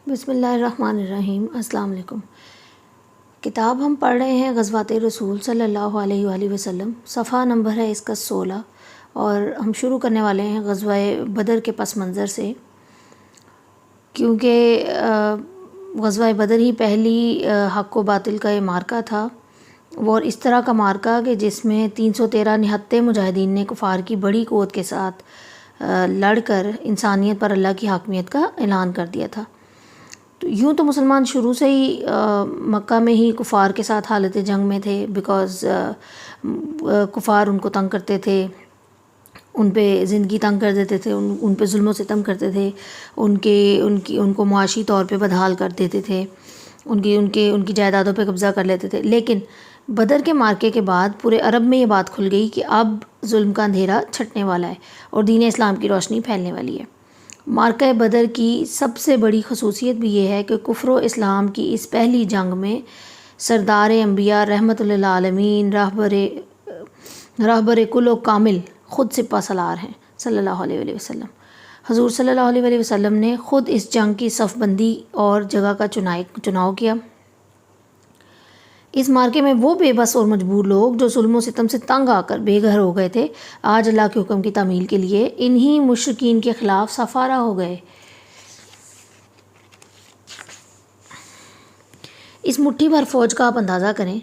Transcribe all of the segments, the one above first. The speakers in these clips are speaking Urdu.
بسم اللہ الرحمن الرحیم۔ السلام علیکم۔ کتاب ہم پڑھ رہے ہیں غزوات رسول صلی اللہ علیہ وآلہ وسلم، صفحہ نمبر ہے اس کا 16، اور ہم شروع کرنے والے ہیں غزوہ بدر کے پس منظر سے، کیونکہ غزوہ بدر ہی پہلی حق و باطل کا یہ مارکہ تھا، وہ اس طرح کا مارکہ کہ جس میں 313 نہتے مجاہدین نے کفار کی بڑی قوت کے ساتھ لڑ کر انسانیت پر اللہ کی حاکمیت کا اعلان کر دیا تھا۔ تو یوں تو مسلمان شروع سے ہی مکہ میں ہی کفار کے ساتھ حالت جنگ میں تھے، بیکاز کفار ان کو تنگ کرتے تھے، ان پہ زندگی تنگ کر دیتے تھے، ان پہ ظلم و ستم کرتے تھے، ان کو معاشی طور پہ بدحال کر دیتے تھے، ان کی جائیدادوں پہ قبضہ کر لیتے تھے۔ لیکن بدر کے مارکے کے بعد پورے عرب میں یہ بات کھل گئی کہ اب ظلم کا اندھیرا چھٹنے والا ہے اور دین اسلام کی روشنی پھیلنے والی ہے۔ مارکہ بدر کی سب سے بڑی خصوصیت بھی یہ ہے کہ کفر و اسلام کی اس پہلی جنگ میں سردار انبیاء رحمت للعالمین راہبر کل و کامل خود سپہ سالار ہیں صلی اللہ علیہ وآلہ وسلم۔ حضور صلی اللہ علیہ وآلہ وسلم نے خود اس جنگ کی صف بندی اور جگہ کا چناؤ کیا۔ اس مارکے میں وہ بے بس اور مجبور لوگ جو ظلم و ستم سے تنگ آ کر بے گھر ہو گئے تھے، آج اللہ کے حکم کی تعمیل کے لیے انہی مشرکین کے خلاف سفارہ ہو گئے۔ اس مٹھی بھر فوج کا آپ اندازہ کریں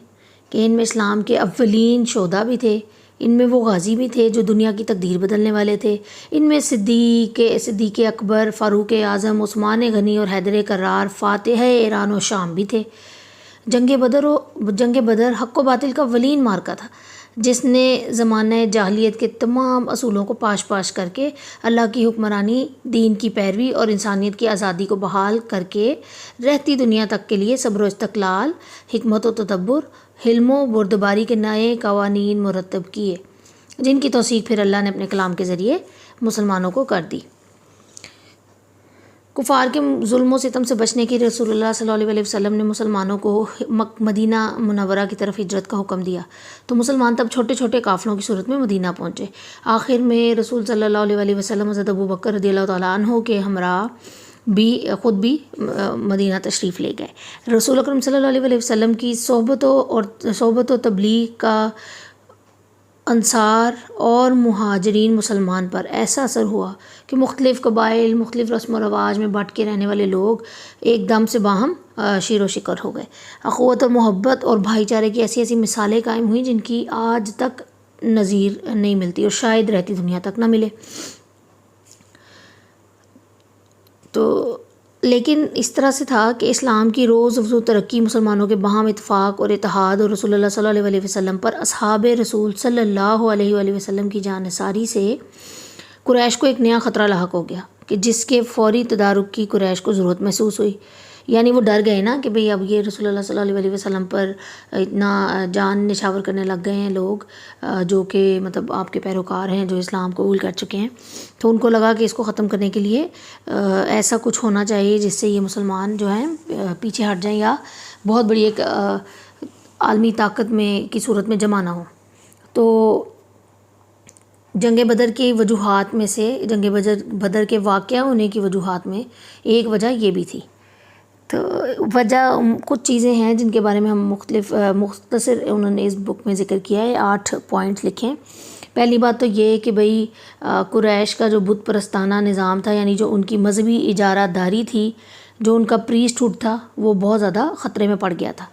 کہ ان میں اسلام کے اولین شہداء بھی تھے، ان میں وہ غازی بھی تھے جو دنیا کی تقدیر بدلنے والے تھے، ان میں صدیق اکبر، فاروق اعظم، عثمان غنی اور حیدر کرار فاتح ایران و شام بھی تھے۔ جنگ بدر حق و باطل کا ولین مارکہ تھا، جس نے زمانہ جاہلیت کے تمام اصولوں کو پاش کر کے اللہ کی حکمرانی، دین کی پیروی اور انسانیت کی آزادی کو بحال کر کے رہتی دنیا تک کے لیے صبر و استقلال، حکمت و تدبر، حلم و بردباری کے نئے قوانین مرتب کیے، جن کی توثیق پھر اللہ نے اپنے کلام کے ذریعے مسلمانوں کو کر دی۔ کفار کے ظلم و ستم سے بچنے کی رسول اللہ صلی اللہ علیہ وسلم نے مسلمانوں کو مدینہ منورہ کی طرف ہجرت کا حکم دیا، تو مسلمان تب چھوٹے چھوٹے قافلوں کی صورت میں مدینہ پہنچے۔ آخر میں رسول صلی اللہ علیہ وسلم حضرت ابو بکر رضی اللہ تعالیٰ عنہ کے ہمراہ خود بھی مدینہ تشریف لے گئے۔ رسول اکرم صلی اللہ علیہ وسلم کی صحبت و تبلیغ کا انصار اور مہاجرین مسلمان پر ایسا اثر ہوا کہ مختلف قبائل، مختلف رسم و رواج میں بٹ کے رہنے والے لوگ ایک دم سے باہم شیر و شکر ہو گئے۔ اخوت اور محبت اور بھائی چارے کی ایسی مثالیں قائم ہوئیں جن کی آج تک نظیر نہیں ملتی اور شاید رہتی دنیا تک نہ ملے۔ لیکن اس طرح سے تھا کہ اسلام کی روز افزوں ترقی مسلمانوں کے باہم اتفاق اور اتحاد اور رسول اللہ صلی اللہ علیہ وسلم پر اصحاب رسول صلی اللہ علیہ وآلہ وسلم کی جانثاری سے قریش کو ایک نیا خطرہ لاحق ہو گیا کہ جس کے فوری تدارک کی قریش کو ضرورت محسوس ہوئی۔ یعنی وہ ڈر گئے نا کہ بھئی اب یہ رسول اللہ صلی اللہ علیہ وسلم پر اتنا جان نشاور کرنے لگ گئے ہیں لوگ جو کہ مطلب آپ کے پیروکار ہیں، جو اسلام قبول کر چکے ہیں، تو ان کو لگا کہ اس کو ختم کرنے کے لیے ایسا کچھ ہونا چاہیے جس سے یہ مسلمان جو ہیں پیچھے ہٹ جائیں یا بہت بڑی ایک عالمی طاقت کی صورت میں جمع نہ ہو۔ تو جنگ بدر کی وجوہات میں سے، جنگ بدر کے واقعہ ہونے کی وجوہات میں ایک وجہ یہ بھی تھی۔ تو وجہ کچھ چیزیں ہیں جن کے بارے میں ہم مختصر انہوں نے اس بک میں ذکر کیا ہے، 8 پوائنٹس لکھیں۔ پہلی بات تو یہ کہ بھئی قریش کا جو بت پرستانہ نظام تھا، یعنی جو ان کی مذہبی اجارہ داری تھی، جو ان کا پریسٹ ہوڈ تھا، وہ بہت زیادہ خطرے میں پڑ گیا تھا۔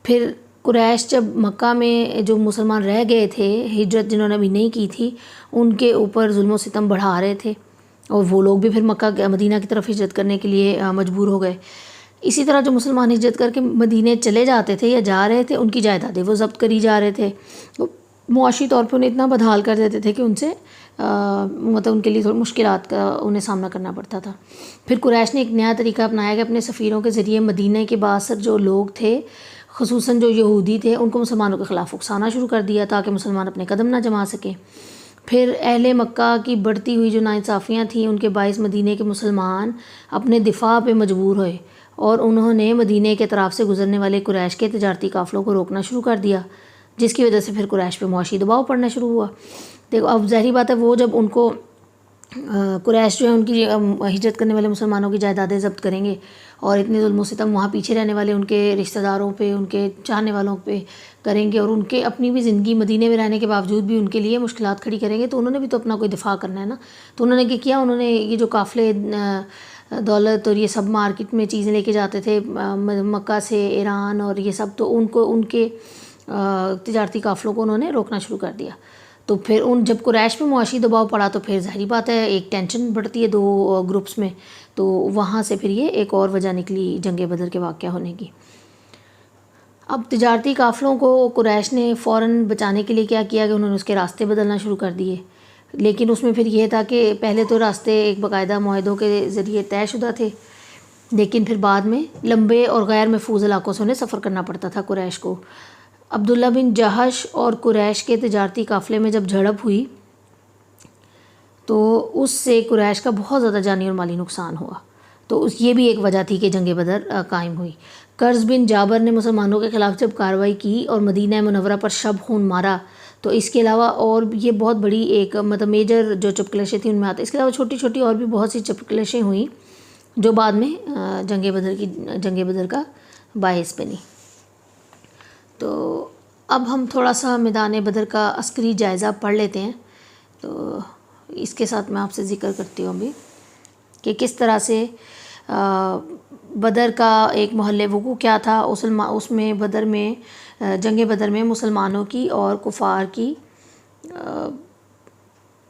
پھر قریش جب مکہ میں جو مسلمان رہ گئے تھے، ہجرت جنہوں نے ابھی نہیں کی تھی، ان کے اوپر ظلم و ستم بڑھا رہے تھے، اور وہ لوگ بھی پھر مدینہ کی طرف ہجرت کرنے کے لیے مجبور ہو گئے۔ اسی طرح جو مسلمان ہجرت کر کے مدینے چلے جاتے تھے یا جا رہے تھے، ان کی جائیدادیں وہ ضبط کری جا رہے تھے، معاشی طور پہ انہیں اتنا بدحال کر دیتے تھے کہ ان سے مطلب ان کے لیے تھوڑی مشکلات کا انہیں سامنا کرنا پڑتا تھا۔ پھر قریش نے ایک نیا طریقہ اپنایا کہ اپنے سفیروں کے ذریعے مدینہ کے بااثر جو لوگ تھے، خصوصاً جو یہودی تھے، ان کو مسلمانوں کے خلاف اکسانا شروع کر دیا تاکہ مسلمان اپنے قدم نہ جما سکیں۔ پھر اہل مکہ کی بڑھتی ہوئی جو ناانصافیاں تھیں، ان کے باعث مدینہ کے مسلمان اپنے دفاع پہ مجبور ہوئے اور انہوں نے مدینہ کے اطراف سے گزرنے والے قریش کے تجارتی قافلوں کو روکنا شروع کر دیا، جس کی وجہ سے پھر قریش پہ معاشی دباؤ پڑنا شروع ہوا۔ دیکھو اب ظاہری بات ہے، وہ جب ان کو قریش جو ہے ان کی ہجرت کرنے والے مسلمانوں کی جائیدادیں ضبط کریں گے، اور اتنے ظلم و ستم وہاں پیچھے رہنے والے ان کے رشتہ داروں پہ، ان کے چاہنے والوں پہ کریں گے، اور ان کے اپنی بھی زندگی مدینے میں رہنے کے باوجود بھی ان کے لیے مشکلات کھڑی کریں گے، تو انہوں نے بھی تو اپنا کوئی دفاع کرنا ہے نا۔ تو انہوں نے کیا کیا، انہوں نے یہ جو قافلے دولت اور یہ سب مارکیٹ میں چیزیں لے کے جاتے تھے مکہ سے ایران اور یہ سب، تو ان کو ان کے تجارتی قافلوں کو انہوں نے روکنا شروع کر دیا۔ تو پھر جب قریش پہ معاشی دباؤ پڑا تو پھر ظاہری بات ہے ایک ٹینشن بڑھتی ہے دو گروپس میں، تو وہاں سے پھر یہ ایک اور وجہ نکلی جنگ بدر کے واقعہ ہونے کی۔ اب تجارتی قافلوں کو قریش نے فوراً بچانے کے لیے کیا کیا کہ انہوں نے اس کے راستے بدلنا شروع کر دیے، لیکن اس میں پھر یہ تھا کہ پہلے تو راستے ایک باقاعدہ معاہدوں کے ذریعے طے شدہ تھے، لیکن پھر بعد میں لمبے اور غیر محفوظ علاقوں سے انہیں سفر کرنا پڑتا تھا قریش کو۔ عبداللہ بن جہش اور قریش کے تجارتی قافلے میں جب جھڑپ ہوئی تو اس سے قریش کا بہت زیادہ جانی اور مالی نقصان ہوا، تو یہ بھی ایک وجہ تھی کہ جنگ بدر قائم ہوئی۔ قرظ بن جابر نے مسلمانوں کے خلاف جب کارروائی کی اور مدینہ منورہ پر شب خون مارا، تو اس کے علاوہ اور یہ بہت بڑی ایک مطلب میجر جو چپکلشیں تھیں ان میں آتا، اس کے علاوہ چھوٹی چھوٹی اور بھی بہت سی چپکلشیں ہوئیں جو بعد میں جنگ بدر کا باعث بنی۔ تو اب ہم تھوڑا سا میدان بدر کا عسکری جائزہ پڑھ لیتے ہیں، تو اس کے ساتھ میں آپ سے ذکر کرتی ہوں ابھی کہ کس طرح سے بدر کا ایک محل وقوع کیا تھا، اس میں بدر میں جنگ بدر میں مسلمانوں کی اور کفار کی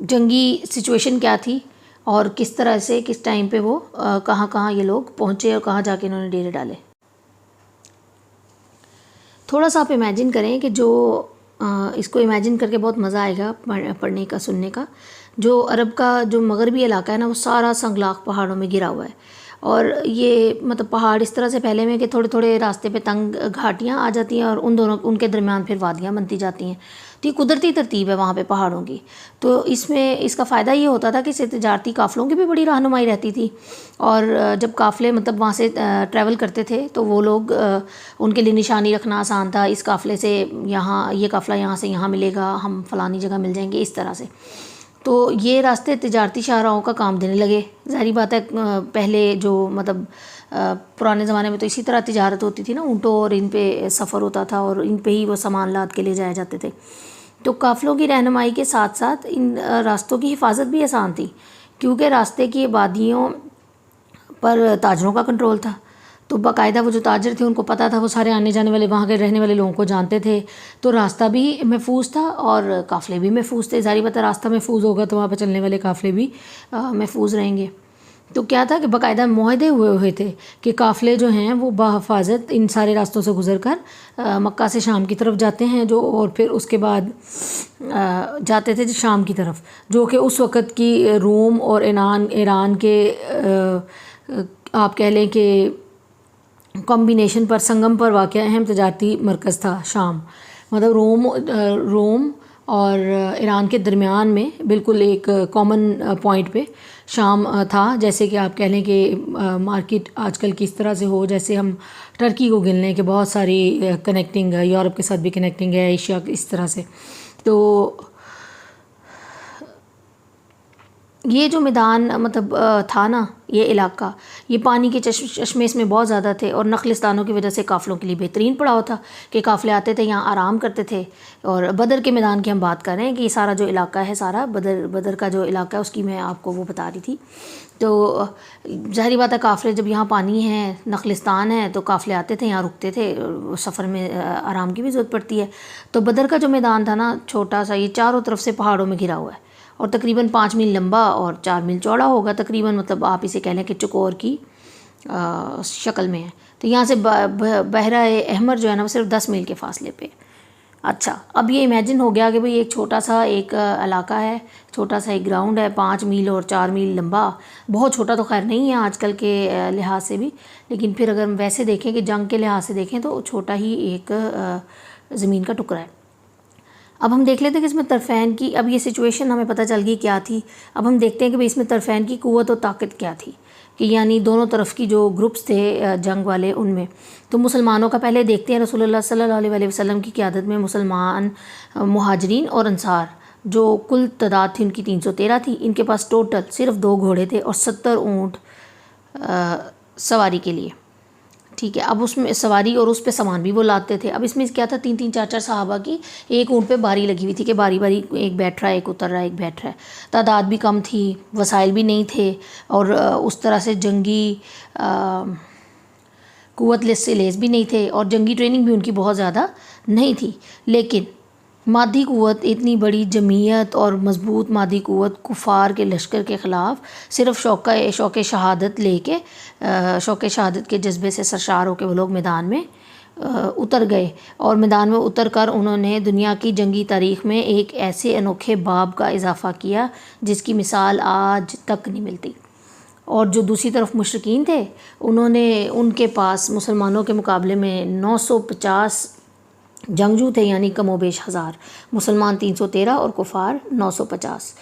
جنگی سچویشن کیا تھی، اور کس طرح سے کس ٹائم پہ وہ کہاں کہاں یہ لوگ پہنچے اور کہاں جا کے انہوں نے ڈیرے ڈالے۔ تھوڑا سا آپ امیجن کریں کہ جو اس کو امیجن کر کے بہت مزہ آئے گا پڑھنے کا سننے کا، جو عرب کا جو مغربی علاقہ ہے نا وہ سارا سنگلاخ پہاڑوں میں گھرا ہوا ہے، اور یہ مطلب پہاڑ اس طرح سے پھیلے ہوئے کہ تھوڑے تھوڑے راستے پہ تنگ گھاٹیاں آ جاتی ہیں اور ان کے درمیان پھر وادیاں بنتی جاتی ہیں، تو یہ قدرتی ترتیب ہے وہاں پہ پہاڑوں کی۔ تو اس کا فائدہ یہ ہوتا تھا کہ اس سے تجارتی قافلوں کی بھی بڑی رہنمائی رہتی تھی، اور جب قافلے مطلب وہاں سے ٹریول کرتے تھے تو وہ لوگ ان کے لیے نشانی رکھنا آسان تھا، اس قافلے سے یہاں یہ قافلہ یہاں سے یہاں ملے گا، ہم فلانی جگہ مل جائیں گے، اس طرح سے۔ تو یہ راستے تجارتی شاہراہوں کا کام دینے لگے، ظاہری بات ہے پہلے جو مطلب پرانے زمانے میں تو اسی طرح تجارت ہوتی تھی نا، اونٹوں اور ان پہ سفر ہوتا تھا اور ان پہ ہی وہ سامان لاد کے لے جائے جاتے تھے، تو قافلوں کی رہنمائی کے ساتھ ساتھ ان راستوں کی حفاظت بھی آسان تھی، کیونکہ راستے کی آبادیوں پر تاجروں کا کنٹرول تھا، تو باقاعدہ وہ جو تاجر تھے ان کو پتہ تھا، وہ سارے آنے جانے والے وہاں کے رہنے والے لوگوں کو جانتے تھے، تو راستہ بھی محفوظ تھا اور قافلے بھی محفوظ تھے، ظاہری بات ہے راستہ محفوظ ہوگا تو وہاں پہ چلنے والے قافلے بھی محفوظ رہیں گے۔ تو کیا تھا کہ باقاعدہ معاہدے ہوئے تھے کہ قافلے جو ہیں وہ بحفاظت ان سارے راستوں سے گزر کر مکہ سے شام کی طرف جاتے ہیں، جو اور پھر اس کے بعد جاتے تھے شام کی طرف، جو کہ اس وقت کی روم اور ایران کے آپ کہہ لیں کہ کمبینیشن پر سنگم پر واقع اہم تجارتی مرکز تھا شام، مطلب روم اور ایران کے درمیان میں بالکل ایک کامن پوائنٹ پہ شام تھا، جیسے کہ آپ کہہ لیں کہ مارکیٹ آج کل کس طرح سے ہو، جیسے ہم ٹرکی کو گن لیں کہ بہت ساری کنیکٹنگ ہے، یورپ کے ساتھ بھی کنیکٹنگ ہے، ایشیا اس طرح سے۔ تو یہ جو میدان مطلب تھا نا، یہ علاقہ، یہ پانی کے چشمے اس میں بہت زیادہ تھے، اور نخلستانوں کی وجہ سے قافلوں کے لیے بہترین پڑاؤ تھا کہ قافلے آتے تھے یہاں آرام کرتے تھے۔ اور بدر کے میدان کی ہم بات کر رہے ہیں کہ یہ سارا جو علاقہ ہے، سارا بدر کا جو علاقہ ہے اس کی میں آپ کو وہ بتا رہی تھی۔ تو ظاہری بات ہے قافلے جب یہاں پانی ہے، نخلستان ہے، تو قافلے آتے تھے یہاں رکتے تھے، سفر میں آرام کی بھی ضرورت پڑتی ہے۔ تو بدر کا جو میدان تھا نا چھوٹا سا، یہ چاروں طرف سے پہاڑوں میں گھرا ہوا ہے، اور تقریباً 5 میل لمبا اور 4 میل چوڑا ہوگا تقریباً، مطلب آپ اسے کہہ لیں کہ چکور کی شکل میں ہے۔ تو یہاں سے بحیرہ احمر جو ہے نا وہ صرف 10 میل کے فاصلے پہ۔ اچھا، اب یہ امیجن ہو گیا کہ بھئی ایک چھوٹا سا ایک علاقہ ہے، چھوٹا سا ایک گراؤنڈ ہے، 5 میل اور 4 میل لمبا، بہت چھوٹا تو خیر نہیں ہے آج کل کے لحاظ سے بھی، لیکن پھر اگر ہم ویسے دیکھیں کہ جنگ کے لحاظ سے دیکھیں تو چھوٹا ہی ایک زمین کا ٹکڑا ہے۔ اب ہم دیکھ لیتے ہیں کہ اس میں طرفین کی، اب یہ سچویشن ہمیں پتہ چل گئی کیا تھی، اب ہم دیکھتے ہیں کہ اس میں طرفین کی قوت و طاقت کیا تھی، کہ یعنی دونوں طرف کی جو گروپس تھے جنگ والے ان میں۔ تو مسلمانوں کا پہلے دیکھتے ہیں، رسول اللہ صلی اللہ علیہ وسلم کی قیادت میں مسلمان مہاجرین اور انصار جو کل تعداد تھی ان کی 313 تھی. ان کے پاس ٹوٹل صرف 2 گھوڑے تھے اور 70 اونٹ سواری کے لیے. ٹھیک ہے. اب اس میں سواری اور اس پہ سامان بھی وہ لاتے تھے. اب اس میں کیا تھا، 3 4 صحابہ کی ایک اونٹ پہ باری لگی ہوئی تھی کہ باری باری ایک بیٹھ رہا ہے، ایک اتر رہا ہے، ایک بیٹھ رہا ہے. تعداد بھی کم تھی، وسائل بھی نہیں تھے، اور اس طرح سے جنگی قوت سے لیس بھی نہیں تھے، اور جنگی ٹریننگ بھی ان کی بہت زیادہ نہیں تھی. لیکن مادی قوت، اتنی بڑی جمعیت اور مضبوط مادی قوت کفار کے لشکر کے خلاف صرف شوق شہادت لے کے، شوق شہادت کے جذبے سے سرشار ہو کے وہ لوگ میدان میں اتر گئے. اور میدان میں اتر کر انہوں نے دنیا کی جنگی تاریخ میں ایک ایسے انوکھے باب کا اضافہ کیا جس کی مثال آج تک نہیں ملتی. اور جو دوسری طرف مشرکین تھے، ان کے پاس مسلمانوں کے مقابلے میں 950 جنگجو تھے، یعنی کم و بیش 1000. مسلمان 313 اور کفار 950.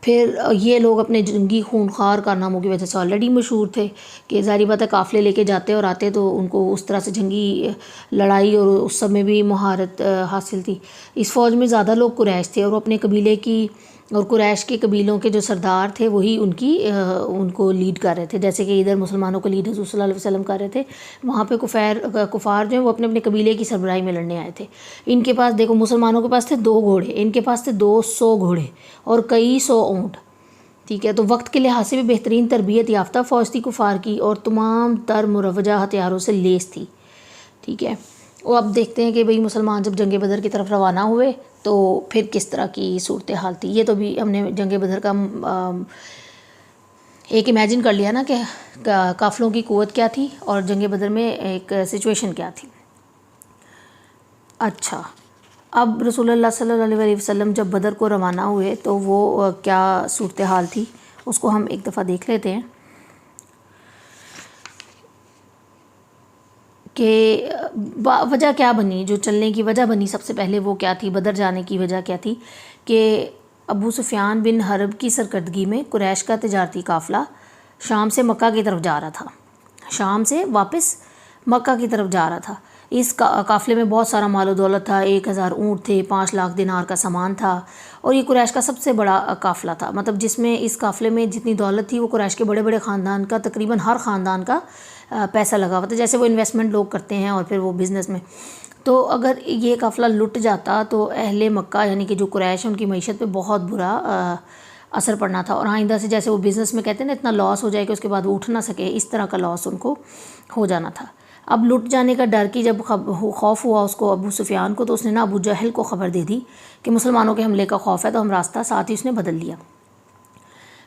پھر یہ لوگ اپنے جنگی خونخوار کارناموں کی وجہ سے آلریڈی مشہور تھے کہ ظاہری بات ہے قافلے لے کے جاتے اور آتے، تو ان کو اس طرح سے جنگی لڑائی اور اس سب میں بھی مہارت حاصل تھی. اس فوج میں زیادہ لوگ قریش تھے، اور وہ اپنے قبیلے کی اور قریش کے قبیلوں کے جو سردار تھے وہی ان کو لیڈ کر رہے تھے. جیسے کہ ادھر مسلمانوں کو لیڈ حضور صلی اللہ علیہ وسلم کر رہے تھے، وہاں پہ کفار جو ہیں وہ اپنے اپنے قبیلے کی سربراہی میں لڑنے آئے تھے. ان کے پاس دیکھو، مسلمانوں کے پاس تھے 2 گھوڑے، ان کے پاس تھے 200 گھوڑے اور کئی 100 اونٹ. ٹھیک ہے. تو وقت کے لحاظ سے بھی بہترین تربیت یافتہ فوج تھی کفار کی، اور تمام تر مروجہ ہتھیاروں سے لیس تھی. ٹھیک ہے. اور اب دیکھتے ہیں کہ بھئی مسلمان جب جنگ بدر کی طرف روانہ ہوئے تو پھر کس طرح کی صورتحال تھی. یہ تو بھی ہم نے جنگ بدر کا ایک امیجن کر لیا نا کہ قافلوں کی قوت کیا تھی اور جنگ بدر میں ایک سچویشن کیا تھی. اچھا، اب رسول اللہ صلی اللہ علیہ وسلم جب بدر کو روانہ ہوئے تو وہ کیا صورتحال تھی اس کو ہم ایک دفعہ دیکھ لیتے ہیں کہ وجہ کیا بنی، جو چلنے کی وجہ بنی سب سے پہلے وہ کیا تھی. بدر جانے کی وجہ کیا تھی کہ ابو سفیان بن حرب کی سرکردگی میں قریش کا تجارتی قافلہ شام سے مکہ کی طرف جا رہا تھا، شام سے واپس مکہ کی طرف جا رہا تھا. اس قافلے میں بہت سارا مال و دولت تھا، 1000 اونٹ تھے، 5 لاکھ دینار کا سامان تھا، اور یہ قریش کا سب سے بڑا قافلہ تھا. مطلب جس میں اس قافلے میں جتنی دولت تھی وہ قریش کے بڑے بڑے خاندان کا، تقریباً ہر خاندان کا پیسہ لگا ہوا تھا. جیسے وہ انویسٹمنٹ لوگ کرتے ہیں اور پھر وہ بزنس میں. تو اگر یہ قافلہ لٹ جاتا تو اہل مکہ یعنی کہ جو قریش ہیں ان کی معیشت پہ بہت برا اثر پڑنا تھا، اور آئندہ سے جیسے وہ بزنس میں کہتے ہیں نا اتنا لاس ہو جائے کہ اس کے بعد وہ اٹھ نہ سکے، اس طرح کا لاس ان کو ہو جانا تھا. اب لٹ جانے کا ڈر کی جب خوف ہوا اس کو ابو سفیان کو، تو اس نے نا ابو جہل کو خبر دے دی کہ مسلمانوں کے حملے کا خوف ہے، تو ہم راستہ ساتھ ہی اس نے بدل لیا.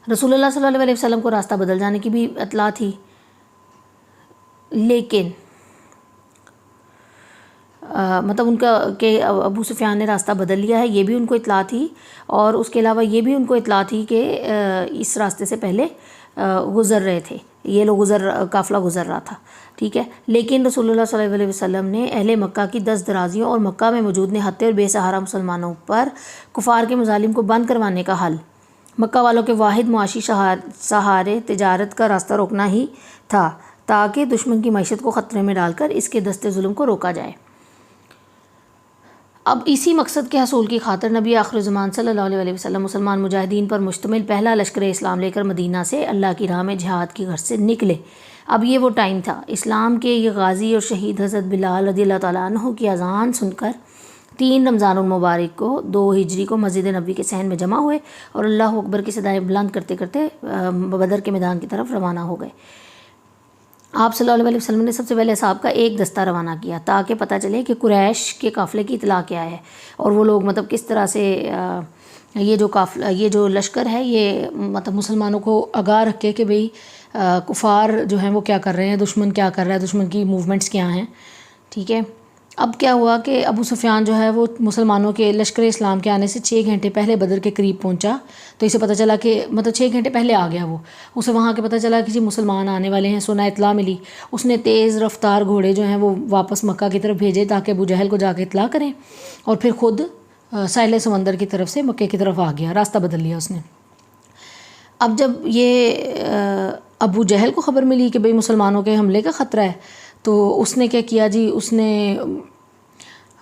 رسول اللہ صلی اللہ علیہ وسلم کو راستہ بدل جانے کی بھی اطلاع تھی، لیکن مطلب ان کا کہ ابو سفیان نے راستہ بدل لیا ہے یہ بھی ان کو اطلاع تھی، اور اس کے علاوہ یہ بھی ان کو اطلاع تھی کہ اس راستے سے پہلے گزر رہے تھے یہ لوگ، قافلہ گزر رہا تھا. ٹھیک ہے. لیکن رسول اللہ صلی اللہ علیہ وسلم نے اہل مکہ کی 10 درازیوں اور مکہ میں موجود نہتے اور بے سہارا مسلمانوں پر کفار کے مظالم کو بند کروانے کا حل مکہ والوں کے واحد معاشی سہارے تجارت کا راستہ روکنا ہی تھا، تاکہ دشمن کی معیشت کو خطرے میں ڈال کر اس کے دست ظلم کو روکا جائے. اب اسی مقصد کے حصول کی خاطر نبی آخر زمان صلی اللہ علیہ وسلم مسلمان مجاہدین پر مشتمل پہلا لشکر اسلام لے کر مدینہ سے اللہ کی راہ میں جہاد کی غرض سے نکلے. اب یہ وہ ٹائم تھا. اسلام کے یہ غازی اور شہید حضرت بلال رضی اللہ تعالیٰ عنہ کی اذان سن کر 3 رمضان المبارک کو 2 ہجری کو مسجد نبوی کے صحن میں جمع ہوئے اور اللہ اکبر کی صدائیں بلند کرتے کرتے بدر کے میدان کی طرف روانہ ہو گئے. آپ صلی اللہ علیہ وسلم نے سب سے پہلے اصحاب کا ایک دستہ روانہ کیا تاکہ پتہ چلے کہ قریش کے قافلے کی اطلاع کیا ہے، اور وہ لوگ مطلب کس طرح سے یہ جو لشکر ہے یہ مطلب مسلمانوں کو آگاہ رکھے کہ بھئی کفار جو ہیں وہ کیا کر رہے ہیں، دشمن کیا کر رہا ہے، دشمن کی موومنٹس کیا ہیں. ٹھیک ہے. اب کیا ہوا کہ ابو سفیان جو ہے وہ مسلمانوں کے لشکر اسلام کے آنے سے 6 گھنٹے پہلے بدر کے قریب پہنچا، تو اسے پتہ چلا کہ مطلب 6 گھنٹے پہلے آ گیا وہ، اسے وہاں کے پتہ چلا کہ جی مسلمان آنے والے ہیں، سنا اطلاع ملی. اس نے تیز رفتار گھوڑے جو ہیں وہ واپس مکہ کی طرف بھیجے تاکہ ابو جہل کو جا کے اطلاع کریں، اور پھر خود ساحل سمندر کی طرف سے مکے کی طرف آ گیا، راستہ بدل لیا اس نے. اب جب یہ ابو جہل کو خبر ملی کہ بھئی مسلمانوں کے حملے کا خطرہ ہے، تو اس نے کیا کیا جی، اس نے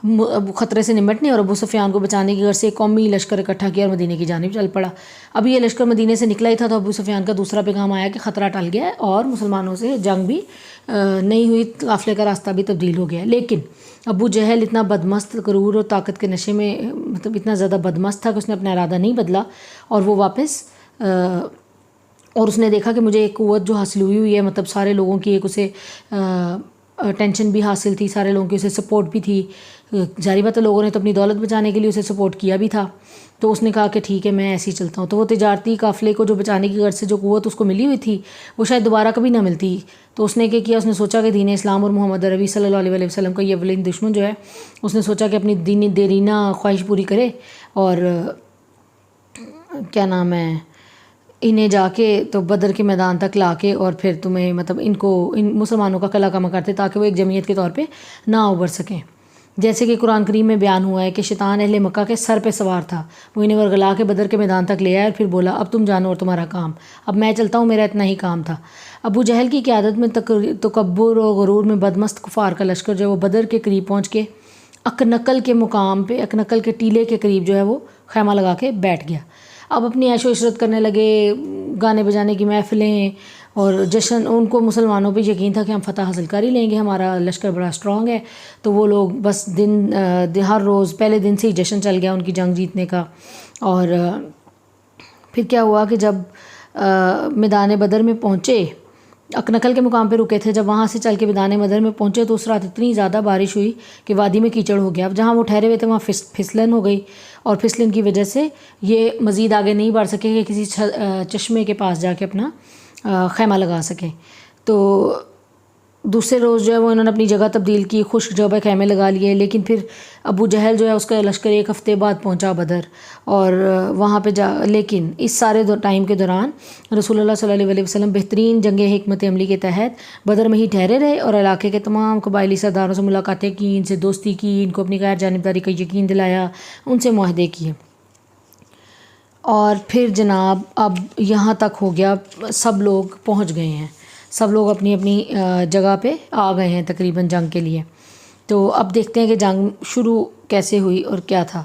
ابو خطرے سے نمٹنے اور ابو سفیان کو بچانے کی غرض سے ایک قومی لشکر اکٹھا کیا اور مدینے کی جانب چل پڑا۔ اب یہ لشکر مدینے سے نکلا ہی تھا تو ابو سفیان کا دوسرا پیغام آیا کہ خطرہ ٹل گیا ہے اور مسلمانوں سے جنگ بھی نہیں ہوئی، قافلے کا راستہ بھی تبدیل ہو گیا۔ لیکن ابو جہل اتنا بدمست، غرور اور طاقت کے نشے میں اتنا زیادہ بدمست تھا کہ اس نے اپنا ارادہ نہیں بدلا اور وہ واپس اور اس نے دیکھا کہ مجھے ایک قوت جو حاصل ہوئی ہے، سارے لوگوں کی ایک اسے ٹینشن بھی حاصل تھی، سارے لوگوں کی اسے سپورٹ بھی تھی، ظاہری بات ہے لوگوں نے تو اپنی دولت بچانے کے لیے اسے سپورٹ کیا بھی تھا۔ تو اس نے کہا کہ ٹھیک ہے میں ایسے ہی چلتا ہوں۔ تو وہ تجارتی قافلے کو جو بچانے کی غرض سے جو قوت اس کو ملی ہوئی تھی وہ شاید دوبارہ کبھی نہ ملتی، تو اس نے کیا کیا، اس نے سوچا کہ دین اسلام اور محمد عربی صلی اللہ علیہ وسلم کا یہ اولین دشمن جو ہے، اس نے سوچا کہ اپنی دینی دیرینہ خواہش پوری کرے اور کیا نام ہے انہیں جا کے تو بدر کے میدان تک لا کے اور پھر تمہیں ان مسلمانوں کا قلع کما کرتے تاکہ وہ ایک جمعیت کے طور پہ نہ ابھر سکیں۔ جیسے کہ قرآن کریم میں بیان ہوا ہے کہ شیطان اہل مکہ کے سر پہ سوار تھا، وہ انہیں ورگلا کے بدر کے میدان تک لے آیا اور پھر بولا اب تم جانو اور تمہارا کام، اب میں چلتا ہوں، میرا اتنا ہی کام تھا۔ ابو جہل کی قیادت میں تکبر اور غرور میں بدمست کفار کا لشکر جو ہے وہ بدر کے قریب پہنچ کے اکنکل کے مقام پہ، اکنکل کے ٹیلے کے قریب جو ہے وہ خیمہ لگا کے بیٹھ گیا۔ اب اپنی عیش و عشرت کرنے لگے، گانے بجانے کی محفلیں اور جشن، ان کو مسلمانوں پہ یقین تھا کہ ہم فتح حاصل کر ہی لیں گے، ہمارا لشکر بڑا اسٹرانگ ہے۔ تو وہ لوگ بس ہر روز پہلے دن سے ہی جشن چل گیا ان کی جنگ جیتنے کا۔ اور پھر کیا ہوا کہ جب میدان بدر میں پہنچے، اکنکل کے مقام پہ رکے تھے، جب وہاں سے چل کے میدان بدر میں پہنچے تو اس رات اتنی زیادہ بارش ہوئی کہ وادی میں کیچڑ ہو گیا۔ اب جہاں وہ ٹھہرے ہوئے تھے وہاں پھسلن ہو گئی اور پھسلن کی وجہ سے یہ مزید آگے نہیں بڑھ سکے کہ کسی چشمے کے پاس جا کے اپنا خیمہ لگا سکیں۔ تو دوسرے روز جو ہے وہ انہوں نے اپنی جگہ تبدیل کی، خشک جگہ خیمے لگا لیے، لیکن پھر ابو جہل جو ہے اس کا لشکر ایک ہفتے بعد پہنچا بدر اور وہاں پہ لیکن اس سارے ٹائم کے دوران رسول اللہ صلی اللہ علیہ وسلم بہترین جنگ حکمت عملی کے تحت بدر میں ہی ٹھہرے رہے اور علاقے کے تمام قبائلی سرداروں سے ملاقاتیں کی، ان سے دوستی کی، ان کو اپنی غیر جانبداری کا یقین دلایا، ان سے معاہدے کیے۔ اور پھر جناب اب یہاں تک ہو گیا، سب لوگ پہنچ گئے ہیں، سب لوگ اپنی اپنی جگہ پہ آ گئے ہیں تقریباً جنگ کے لیے۔ تو اب دیکھتے ہیں کہ جنگ شروع کیسے ہوئی اور کیا تھا۔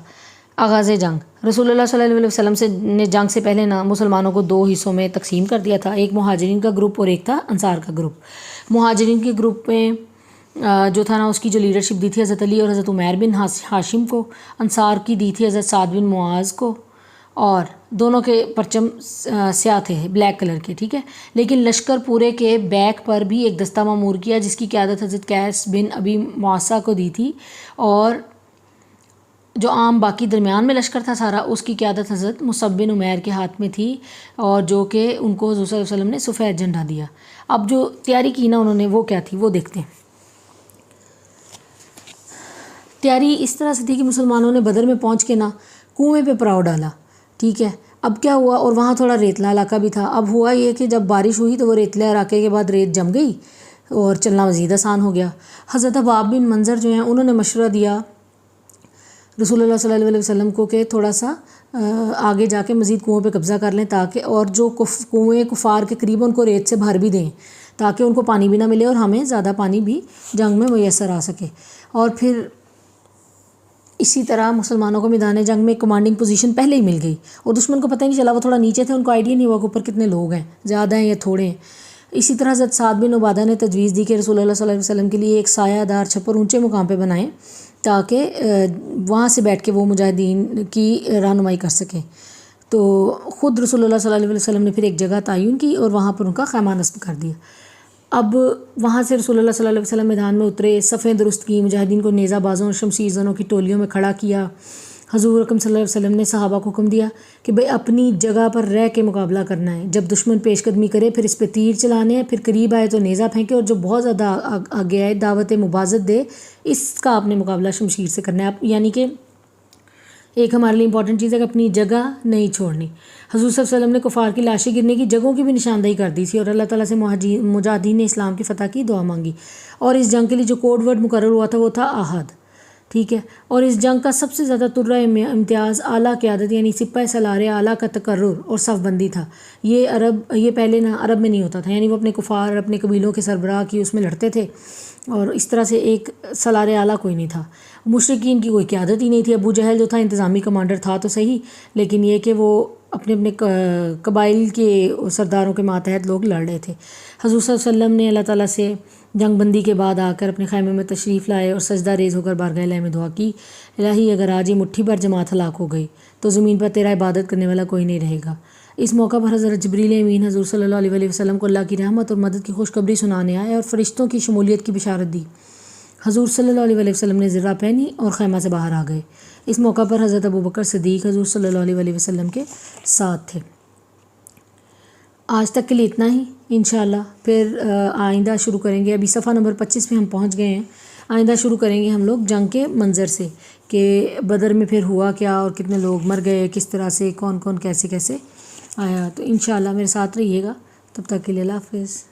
آغاز جنگ، رسول اللہ صلی اللہ علیہ وسلم نے جنگ سے پہلے مسلمانوں کو 2 حصوں میں تقسیم کر دیا تھا، ایک مہاجرین کا گروپ اور ایک تھا انصار کا گروپ۔ مہاجرین کے گروپ میں جو تھا اس کی جو لیڈرشپ دی تھی حضرت علی اور حضرت عمیر بن ہاشم کو، انصار کی دی تھی حضرت سعد بن معاذ کو، اور دونوں کے پرچم سیاہ تھے، بلیک کلر کے، ٹھیک ہے۔ لیکن لشکر پورے کے بیک پر بھی ایک دستہ معمور کیا جس کی قیادت حضرت قیس بن ابی معاصہ کو دی تھی، اور جو عام باقی درمیان میں لشکر تھا سارا، اس کی قیادت حضرت مصعب بن عمیر کے ہاتھ میں تھی، اور جو کہ ان کو حضور صلی اللہ علیہ وسلم نے سفید جھنڈا دیا۔ اب جو تیاری کی نا انہوں نے وہ کیا تھی وہ دیکھتے ہیں۔ تیاری اس طرح سے تھی کہ مسلمانوں نے بدر میں پہنچ کے کنویں پہ پڑاؤ ڈالا، ٹھیک ہے۔ اب کیا ہوا، اور وہاں تھوڑا ریتلا علاقہ بھی تھا۔ اب ہوا یہ کہ جب بارش ہوئی تو وہ ریتلے علاقے کے بعد ریت جم گئی اور چلنا مزید آسان ہو گیا۔ حضرت حباب بن منظر جو ہیں انہوں نے مشورہ دیا رسول اللہ صلی اللہ علیہ وسلم کو کہ تھوڑا سا آگے جا کے مزید کنویں پہ قبضہ کر لیں، تاکہ اور جو کنویں کفار کے قریب ان کو ریت سے بھر بھی دیں تاکہ ان کو پانی بھی نہ ملے اور ہمیں زیادہ پانی بھی جنگ میں میسر آ سکے۔ اور پھر اسی طرح مسلمانوں کو میدان جنگ میں کمانڈنگ پوزیشن پہلے ہی مل گئی اور دشمن کو پتہ ہی نہیں چلا، وہ تھوڑا نیچے تھے، ان کو آئیڈیا نہیں ہوا کہ اوپر کتنے لوگ ہیں، زیادہ ہیں یا تھوڑے ہیں۔ اسی طرح حضرت سعد بن عبادہ نے تجویز دی کہ رسول اللہ صلی اللہ علیہ وسلم کے لیے ایک سایہ دار چھپر اونچے مقام پہ بنائیں تاکہ وہاں سے بیٹھ کے وہ مجاہدین کی رہنمائی کر سکیں۔ تو خود رسول اللہ صلی اللہ علیہ وسلم نے پھر ایک جگہ تعین کی اور وہاں پر ان کا خیمہ نصب کر دیا۔ اب وہاں سے رسول اللہ صلی اللہ علیہ وسلم میدان میں اترے، صفیں درست کی، مجاہدین کو نیزہ بازوں اور شمشیر زنوں کی ٹولیوں میں کھڑا کیا۔ حضور اکرم صلی اللہ علیہ وسلم نے صحابہ کو حکم دیا کہ بھئی اپنی جگہ پر رہ کے مقابلہ کرنا ہے، جب دشمن پیش قدمی کرے پھر اس پہ تیر چلانے ہیں، پھر قریب آئے تو نیزہ پھینکے، اور جو بہت زیادہ آگے آئے دعوت مبازت دے، اس کا آپ نے مقابلہ شمشیر سے کرنا ہے۔ یعنی کہ ایک ہمارے لیے امپورٹنٹ چیز ہے کہ اپنی جگہ نہیں چھوڑنی۔ حضور صلی اللہ علیہ وسلم نے کفار کی لاشیں گرنے کی جگہوں کی بھی نشاندہی کر دی تھی اور اللہ تعالیٰ سے مجاہدین نے اسلام کی فتح کی دعا مانگی۔ اور اس جنگ کے لیے جو کوڈ ورڈ مقرر ہوا تھا وہ تھا احد، ٹھیک ہے. اور اس جنگ کا سب سے زیادہ ترہ امتیاز اعلیٰ قیادت یعنی سپہ سالار اعلیٰ کا تقرر اور صف بندی تھا. یہ پہلے نہ عرب میں نہیں ہوتا تھا، یعنی وہ اپنے کفار اپنے قبیلوں کے سربراہ کی اس میں لڑتے تھے، اور اس طرح سے ایک سالار اعلیٰ کوئی نہیں تھا. مشرکین کی کوئی قیادت ہی نہیں تھی. ابو جہل جو تھا انتظامی کمانڈر تھا تو صحیح، لیکن یہ کہ وہ اپنے اپنے قبائل کے سرداروں کے ماتحت لوگ لڑ رہے تھے. حضور صلی اللہ علیہ وسلم نے اللہ تعالیٰ سے جنگ بندی کے بعد آ کر اپنے خیمے میں تشریف لائے اور سجدہ ریز ہو کر بارگاہ الہی میں دعا کی، الہی اگر آج یہ مٹھی بھر جماعت ہلاک ہو گئی تو زمین پر تیرا عبادت کرنے والا کوئی نہیں رہے گا. اس موقع پر حضرت جبریل امین حضور صلی اللہ علیہ وسلم کو اللہ کی رحمت اور مدد کی خوشخبری سنانے آئے اور فرشتوں کی شمولیت کی بشارت دی. حضور صلی اللہ علیہ وسلم نے زرہ پہنی اور خیمہ سے باہر آ گئے. اس موقع پر حضرت ابوبکر صدیق حضور صلی اللہ علیہ وسلم کے ساتھ تھے. آج تک کے لیے اتنا ہی. انشاءاللہ پھر آئندہ شروع کریں گے. ابھی صفحہ نمبر 25 پہ ہم پہنچ گئے ہیں. آئندہ شروع کریں گے ہم لوگ جنگ کے منظر سے کہ بدر میں پھر ہوا کیا اور کتنے لوگ مر گئے، کس طرح سے کون کون کیسے کیسے آیا. تو انشاءاللہ میرے ساتھ رہیے گا. تب تک کے لیے اللہ حافظ.